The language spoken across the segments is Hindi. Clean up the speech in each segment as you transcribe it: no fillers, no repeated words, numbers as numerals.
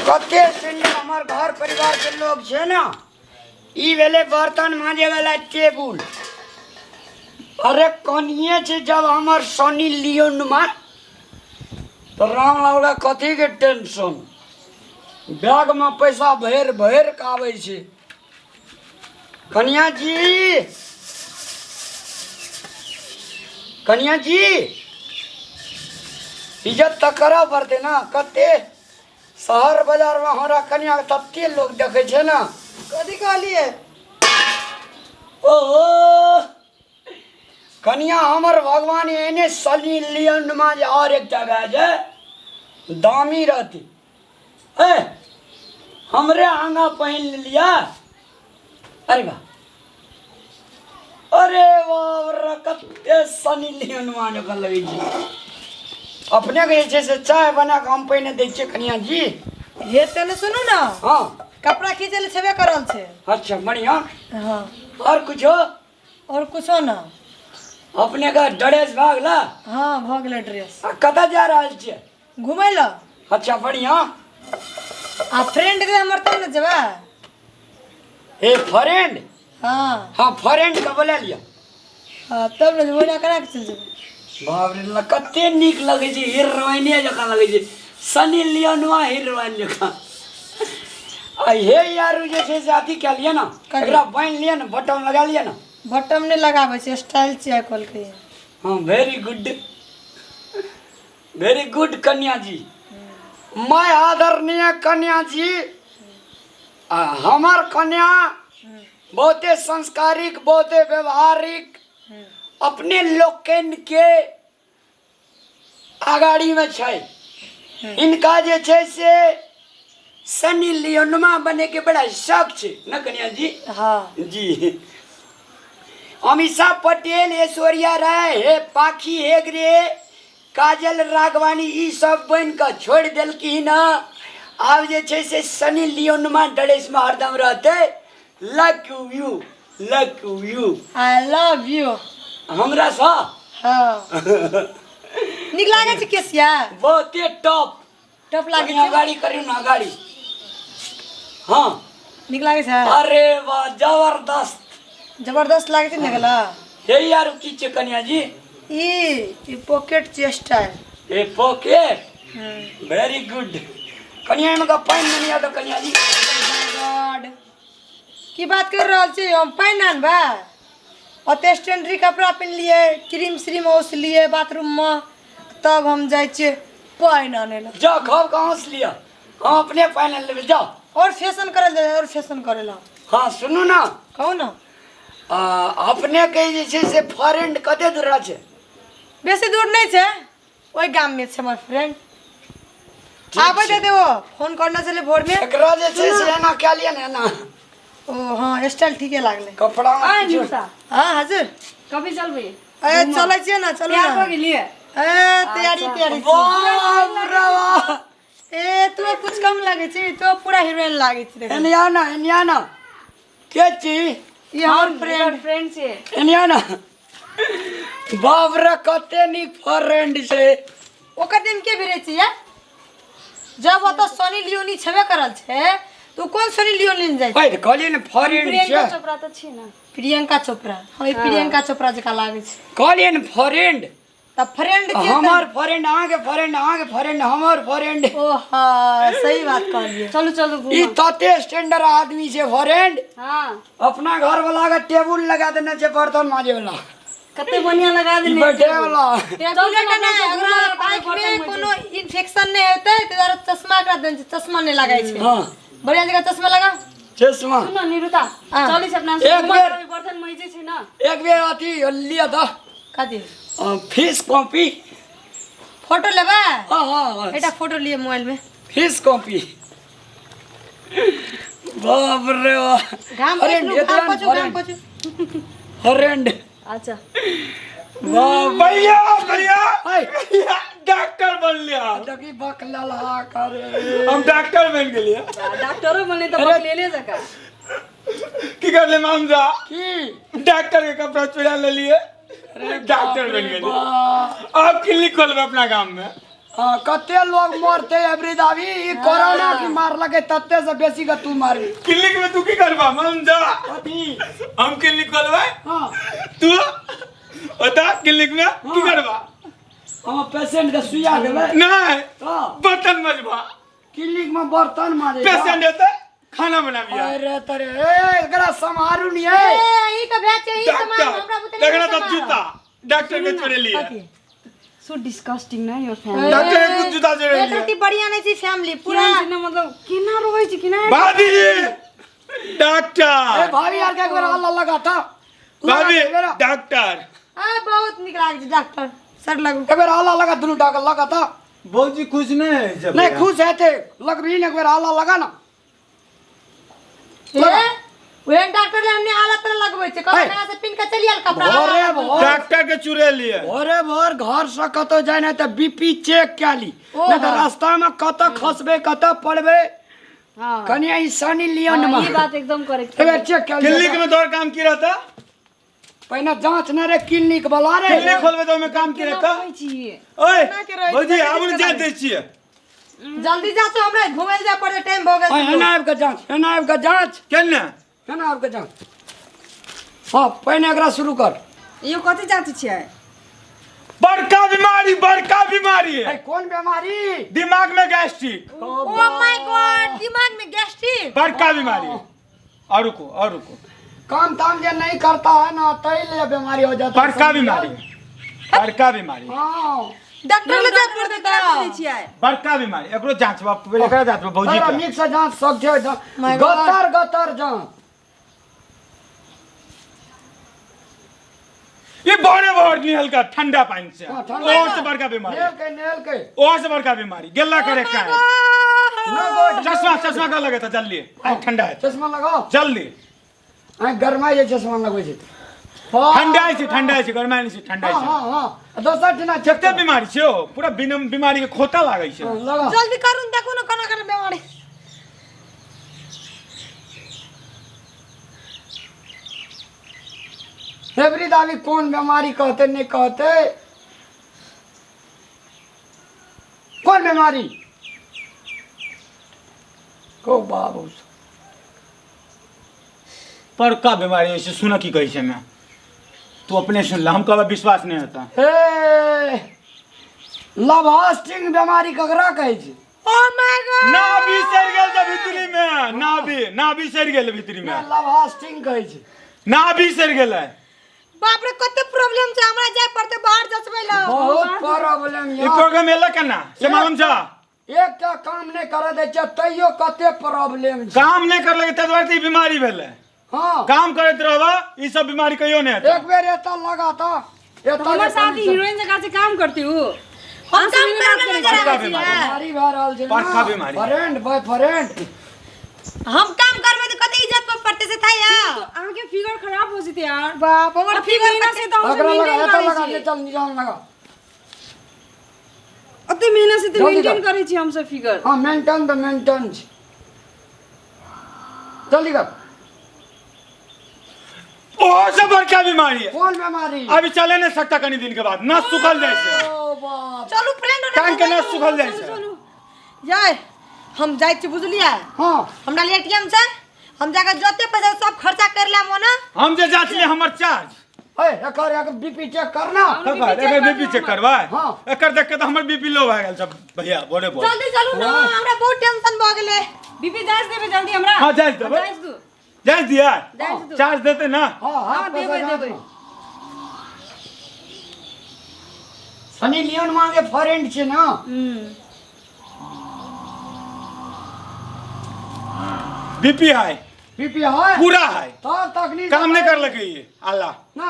कते सुंदर हमार घर परिवार के लोग छे ना, ई वेले बर्तन मांजे वाला टेबुल। अरे कनिए छे जब हमार सनी लियोन में तो राम लाउला कथी के टेंशन, बैग में पैसा भर भर के आवे छे। कन्या जी, कन्या जी, इज्जत तो करा पड़ते ना। कते शहर बाजार में हमारा कन्या तत्ते लोग देखे छे ना। कथी कहलिए? ओ कन्या हमर भगवान एने सनी लियन में और एक जगह जे दामी रहती है, हमरे आंगा पहन लिया। अरे वाह, अरे वाह, कते सनी लियन में कर लगे जी। अपने के जे से चाय बना के हम पहने दे छे कन्या जी। ये तेने सुनो ना, हाँ कपड़ा खींचे ले छबे करल छे। अच्छा बढ़िया। हाँ और कुछ हो? और कुछो ना। अपने का ड्रेस भागला? हाँ भ गेले ड्रेस। कता जा रहल छे? घुमै ला। अच्छा बढ़िया। आ फ्रेंड के हमर तब न जेबा। ए फ्रेंड? हाँ हाँ फ्रेंड का बोला लिया। हाँ तब न जेबा करा के चल जेबा। बाप रे, कते नीक लगे छै, हीरोइने जका लगे छै, सनी लियोनवा हीरोइन जका। आ हे यार जे छै से अथी क्या लिया ना, एकरा बांध लिया ना, बटन लगा लिया ना। बटम ने लगावे छै, स्टाइल छै कल के। हाँ वेरी गुड, वेरी गुड कन्या जी। मैं आदरणीय कन्या जी, हमार कन्या बहुते संस्कारिक, बहुते व्यवहारिक, अपने लोकन के आगाड़ी में छै। इनका जे छै से सनी लियोनमा बने के बड़ा शौक छै ना कन्या जी। हाँ जी, अमीषा पटेल, ऐश्वर्या राय, हे पाखी हेगड़े, काजल राघवानी, ई सब बन के छोड़ देलखिन। आब जे छै से सनी लियोनमा ड्रेस में हरदम रहते। Love you, love you, I love you. हमरा सा हाँ निक लागे छै केसिया। बहुते टॉप टप लागे बढ़िया छै। गाड़ी करियो ना गाड़ी। हाँ निक लागे छै। अरे वाह जबरदस्त, जबरदस्त लागे छै निकला। हे यार की छै कन्या जी? ई पॉकेट छै स्टाइल। ए पॉकेट, वेरी गुड। कन्या में का पानी नहीं आता कन्या जी? गॉड की बात कर रहल छी हम? पानी आनबा ओते स्टैंडरी कपड़ा पहन लिए, क्रीम श्रीम औस लिए बाथरूम में, तब हम जाय छियै पानी आने ला। जा खाओ कहाँ से लिया? हम अपने पानी ले जाओ। और फैशन करल जाय, और फैशन करेला। हाँ सुनू ना, कहू ना। अपने के जे छै से फ्रेंड कते दूर छै? बेसी दूर नहीं छै, ओई गाम में छै हमर फ्रेंड। आबे दे देबो, फोन करना चले भोर में। एकरा जे छै से एना क्या लिया ना ओ हाँ स्टाइल ठीके लागले। कपड़ा में निशा हाँ हाजिर। कभी चलबे? ए चलै छियै ना, चलो क्या ना। हो गेलिए? ए तैयारी तैयारी। वाह रे वाह, ए तू कुछ कम लागे छी, तो पूरा हीरोइन लागे छी। देख एनिया ना के छी? ये हमर फ्रेंड से एनिया ना, बाप रे कते नीक फ्रेंड छै। ओकर दिन के भिरे छी या? जब वो तो सनी लियोनी छबे करल छे, तू कौन सनी लियोनी जाय? ओए कहलिए ने फ्रेंड प्रियंका छै। चोपड़ा तो छी ना। प्रियंका चोपड़ा। हाँ ई प्रियंका चोपड़ा जका लागे छे। कहलिए ने फ्रेंड, त फ्रेंड के हमार फ्रेंड, आगे फ्रेंड, आगे फ्रेंड, हमार फ्रेंड। ओ हाँ सही बात कहलिए। चलो चलो ई घूम। तते स्टैंडर्ड आदमी छै फ्रेंड। हाँ अपना घर वाला का टेबुल लगा देना छै बर्तन माजे वाला, कते बढ़िया लगा ई देने। बैठे वाला। टेबुल के ना, अगर आँख में कोनो इन्फेक्शन नहीं होते तो जरा चश्मा का देन, चश्मा नहीं लगाई छे। हाँ बढ़िया जगह चश्मा लगा। चश्मा सुनो निरुता, हाँ। चली से अपना एक बेर- बर्तन मजे छे ना। एक बेर अथी लिया था कथी फिश कॉपी। फोटो लेबा? हाँ हाँ बेटा फोटो लिए मोबाइल में। Fish copy. बाप रे वाह, घाम फ्रेंड ये घाम पोछू, घाम फ्रेंड पोछू। फ्रेंड। अच्छा वाह भैया भैया हाय डॉक्टर बन लिया। देखी बकला ला कर हम डॉक्टर बन गेलिए। डॉक्टरो बने तो बकले ले जका। की कर ले मामजा? की डॉक्टर के कपड़ा चुरा ले लिए, डॉक्टर बन गेलिए। आप क्लिनिक खोलबे अपना गांव में। कते लोग मरते एवरी दावी ई कोरोना की मार लगे तत्ते से बेसी का तू मार क्लिनिक में तू की करबा मामजा कथी हम क्लिनिक खोलबे हां तू बता क्लिनिक में की करबा हम पेशेंट के सुइया देबे नहीं हां बर्तन मजबा क्लिनिक में बर्तन मारे पेशेंट है खाना बनाबिया अरे तरे ए एकरा समारू नहीं है ई का भेचे ई सामान हमरा बुते देखना तो जूता डॉक्टर के चोरे लिए सो डिस्गस्टिंग ना योर फैमिली डॉक्टर के कुछ जूता चोरे एक रति बढ़िया नहीं छी फैमिली पूरा मतलब केना रोवे छी केना भाभी ए डॉक्टर भाभी यार के एक बार हल्ला लगा था भाभी डॉक्टर बहुत निक लाग छी डॉक्टर सर लगू एक बार हल्ला लगा दोनों डॉक्टर लगा था भौजी खुश नहीं है जब नहीं खुश है थे लग भी एक बार हल्ला लगा ना वे डॉक्टर ने हमने हालत में लगबै छै कहाँ से पिन के चलियल कपड़ा अरे भोर डॉक्टर के चुरे लिए अरे भोर घर से कतो जाए ना तो बीपी चेक क्या ली नहीं तो रास्ता में कतो खसबे कतो पड़बे हां कनिया ई सनी लियोन में ये बात एकदम करेक्ट एक बार चेक कर क्लिनिक में तोर काम की रहता पहले जांच न रे क्लिनिक वाला रे क्लिनिक खोलबे तो में काम की रहता कहै छी ओए भौजी आबुन जान दे छिए जल्दी जा तो हमरा घुमै जा पड़े टाइम भ गेल है ना आपका जांच है ना आपका जांच केना है ना आपका जांच हां पहले एकरा शुरू कर यो कथि जाति छियै बड़का बीमारी है है कौन बीमारी दिमाग में गैस्ट्रिक ओ माय गॉड दिमाग में गैस्ट्रिक बड़का बीमारी है और रुको काम ताम जे नहीं करता है ना तैले बीमारी हो जाता बड़का बीमारी हां डॉक्टर ले जा पड़ते ता छियै बड़का बीमारी एकरो जांच बा पहले एकरा जांच बा भौजी सारा का मिक्स से जांच सब छै My God. गतर जांच ये बड़े निहल का ठंडा पानी से हाँ, ठंडा और से बड़का बीमारी नेल के और से बड़का बीमारी गेला करे का है ना गोड चश्मा का लगे था जल्दी ठंडा है चश्मा लगाओ जल्दी आ गरमा जे चश्मा लगबै छै ठंडा है गरमाई से ठंडा हां है हां हां दोसर दिना चेक कते बीमारी छै ओ पूरा बीमारी के खोता लागै छै लगा जल्दी करू देखो ना कोना कोना बीमारी एवरी दावी कौन बीमारी कहते नहीं कहते कौन बीमारी को बाबू बड़का बीमारी ऐसे सुना की कही छै मैं तू अपने सुन ला हम कब विश्वास नहीं होता ए लवास्टिंग बीमारी ककरा कहै छै ओ माय गॉड नाभि सर गेल छै भीतरी में नाभि सर गेल भीतरी में लवास्टिंग कहै छै नाभि सर गेल है बाप रे कते प्रॉब्लम छै हमरा जाय पड़ते बाहर जसबै ला बहुत प्रॉब्लम ई है प्रोग्राम एला केना से मालूम छ एक का काम नहीं करे दे छै तैयो कते प्रॉब्लम छै काम नहीं कर लगे तै दुआरे ई बीमारी भेलै हां काम करत रहबा ई सब बीमारी कहियो नहीं हेतै एक बेर एता लगा था एता हमर साथ हीरोइन जगह से काम करती हूँ हम काम करबे बड़का नजर बीमारी। बीमारी भऽ रहल छै बड़का बीमारी। फ्रेंड बॉयफ्रेंड हम काम करबे तो कते इज्जत पर पड़ते से था या तो आगे फिगर खराब हो जते यार बाप हमर अभी महीना से तो हमसे अगला लगा मेंटेन एता करे लगा छी ले चल निजाम लगा अते महीना से तो जल्दी मेंटेन कर। करे छी हमसे फिगर हाँ मेंटेन तो मेंटेन छै जल्दी कर ओ से बड़का बीमारी है कौन बीमारी अभी चले नहीं सकता कनी दिन के बाद नस सुखल जाए छै ओ बाप चलू फ्रेंड टांग के नस सुखल जाए छै जाय हम जाय छी बुझलिया हाँ हमरा लिए एटीएम से हम जाकर जोते पैसा सब खर्चा कर लेम ना हम जे जात लिए हमर चार्ज ए एकर एक बीपी चेक करना एकर बीपी चेक करबा हाँ। एकर देख के तो हमर बीपी लो भए गेल सब भैया बोले बोल जल्दी चलू ना हमरा बहुत टेंशन भ गेले बीपी जांच देबे जल्दी हमरा हाँ, जांच देबै। जांच दू जांच दिया जांच दू चार्ज देते ना हाँ हाँ देबै। सनी लियोन मांगे फ्रेंड छै ना बीपी हाई बीपी है पूरा हाई तब तकलीफ काम नहीं कर लगे ये अल्लाह ना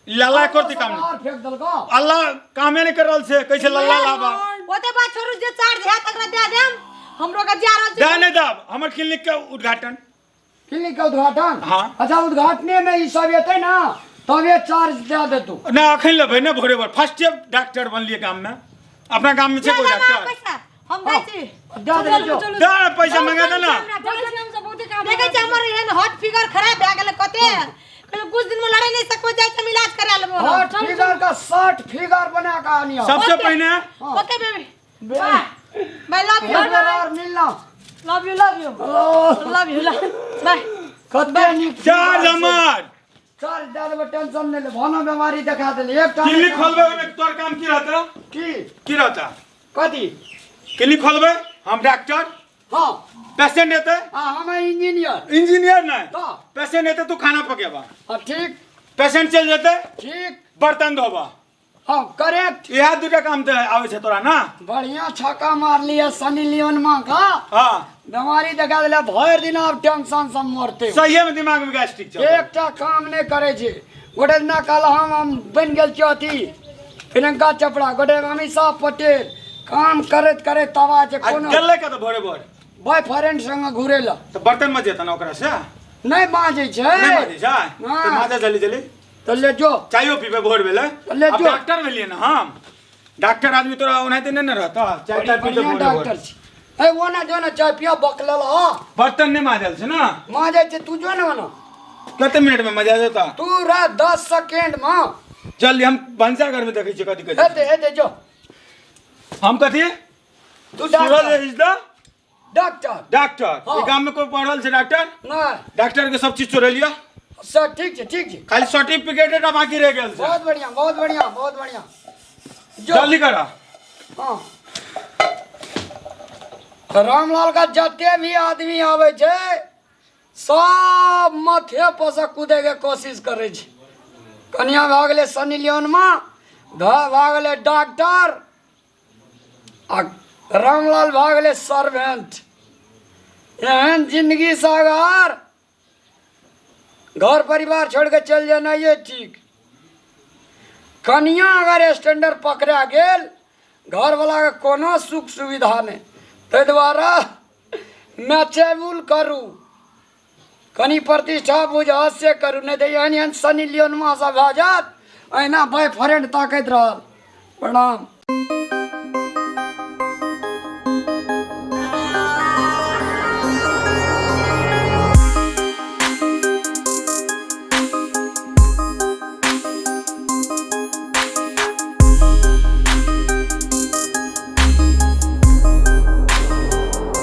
लल्ला करती काम नहीं और फेंक दलको अल्लाह कामे नहीं कर रहल से कैसे लल्ला लाबा ओते बात छोड़ू जे चार्ज है तकरा दे देम हमरो का जा रहल दे नहीं दाब हमर क्लिनिक के उद्घाटन क्लिनिक का उद्घाटन हाँ। अच्छा उद्घाटने में ई सब एतै ना तब ये चार्ज दे दे तू ना अखन लेबै ना भोरे भोर फर्स्ट डॉक्टर बनलिए गाम में अपना गाम में छै कोई डॉक्टर पैसा हम जाय छी दे दे जो दे ना पैसा मांगा दे ना हमसे बहुते काम देखे छी हमर एहन हॉट फिगर खराब भ गेले कते कहले कुछ दिन में लड़े नहीं सकबो जाय हम इलाज करा लेबो हॉट फिगर का 60 फिगर बना के आनियो सबसे पहले okay baby bye love you और मिलना love you love you love you bye कते निक चार हमार चल ज्यादा टेंशन नहीं ले भनो बीमारी दिखा देले एक टाइम क्लिनिक खोलबे में तोर काम की रहता की रहता कथी क्लिनिक खोलबे हम डॉक्टर हां पेशेंट हेते हां हम इंजीनियर इंजीनियर नहीं तो पेशेंट हेते तू खाना पकेबा हां ठीक पेशेंट चल जेते ठीक बर्तन धोबा हां करेक्ट यह दूटा काम तो आवे छे तोरा ना बढ़िया छक्का मार लिया सनी लियोन मां का हाँ बीमारी दिखा देले भर दिन आप टेंशन से मरते हो। सही में दिमाग में गैस्ट्रिक चल एकटा काम नहीं करे छे गोटे दिना कल हम बन गेल चौथी प्रियंका चोपड़ा गोटे अमिषा पटेल काम करत करत तवा जे आज कोनो गल्ले का तो भोरे भोर बॉयफ्रेंड संग घुरेला तो बर्तन में जेता ना ओकरा से नहीं बाजे छे नहीं माजी जा तो हाँ। माजा जल्दी जल्दी तो ले जो चायो पीबे भोर बेले ले अब जो। डॉक्टर भेलिए ना हम डॉक्टर आदमी तोरा ओनाई ते नहीं रहता चाय चाय पीते बढ़िया भोरे भोर डॉक्टर छे ए वो ना जो ना चाय पिया बकलल हा बर्तन नहीं माजल छे ना माजे छे तू जो ना ना कितने मिनट में मजा देता तू रा 10 सेकंड में जल्दी हम भंसा घर में देखे छी कथी कथी हेते जो हम कथी तू Suraj doctor is the doctor doctor हाँ। ई गांव में कोई पढ़ल छे डॉक्टर ना डॉक्टर के सब चीज चोरे लिया सर ठीक छे खाली सर्टिफिकेट एटा बाकी रह गेल छे बहुत बढ़िया बहुत बढ़िया बहुत बढ़िया जो जल्दी करा हाँ रामलाल का जते भी आदमी आवे छे सब माथे पर से कूदे के कोशिश करे छे कन्या भाग गेले सनी लियोन में भाग गेले डॉक्टर आ रामलाल भाग गेले सर्वेंट एहन जिंदगी सागर घर परिवार छोड़ के चल जाना ये ठीक कन्या अगर स्टैंडर्ड पकड़ा गेल घर वाला के कोनो सुख सुविधा नहीं ताहि दुआरे मैचेबुल करू कनी प्रतिष्ठा बुझ हास्य करू नहीं तो एहन एहन सनी लियोन माँ सब भऽ जायत अहिना बॉयफ्रेंड ताकैत रहल प्रणाम।